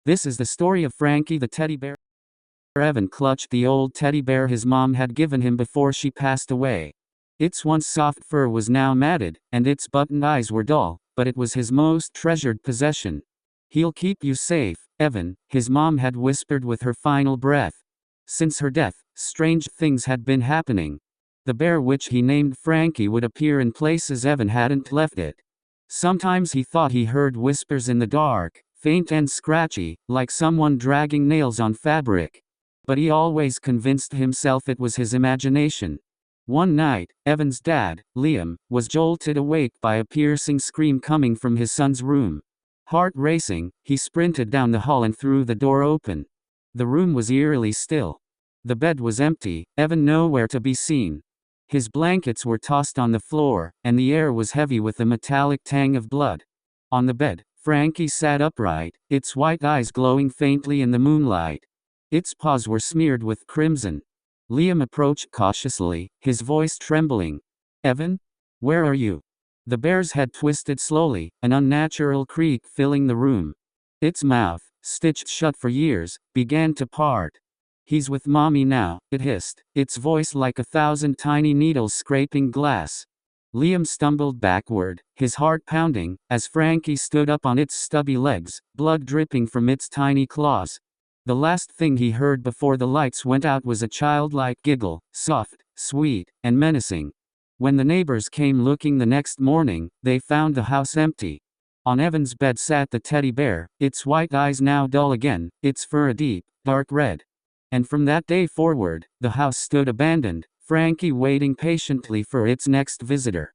This is the story of Frankie the teddy bear. Evan clutched the old teddy bear his mom had given him before she passed away. Its once soft fur was now matted, and its buttoned eyes were dull, but it was his most treasured possession. "He'll keep you safe, Evan," his mom had whispered with her final breath. Since her death, strange things had been happening. The bear, which he named Frankie, would appear in places Evan hadn't left it. Sometimes he thought he heard whispers in the dark, faint and scratchy, like someone dragging nails on fabric. But he always convinced himself it was his imagination. One night, Evan's dad, Liam, was jolted awake by a piercing scream coming from his son's room. Heart racing, he sprinted down the hall and threw the door open. The room was eerily still. The bed was empty, Evan nowhere to be seen. His blankets were tossed on the floor, and the air was heavy with the metallic tang of blood. On the bed, Frankie sat upright, its white eyes glowing faintly in the moonlight. Its paws were smeared with crimson. Liam approached cautiously, his voice trembling. "Evan? Where are you?" The bear's head twisted slowly, an unnatural creak filling the room. Its mouth, stitched shut for years, began to part. "He's with Mommy now," it hissed, its voice like 1,000 tiny needles scraping glass. Liam stumbled backward, his heart pounding, as Frankie stood up on its stubby legs, blood dripping from its tiny claws. The last thing he heard before the lights went out was a childlike giggle, soft, sweet, and menacing. When the neighbors came looking the next morning, they found the house empty. On Evan's bed sat the teddy bear, its white eyes now dull again, its fur a deep, dark red. And from that day forward, the house stood abandoned, Frankie waiting patiently for its next visitor.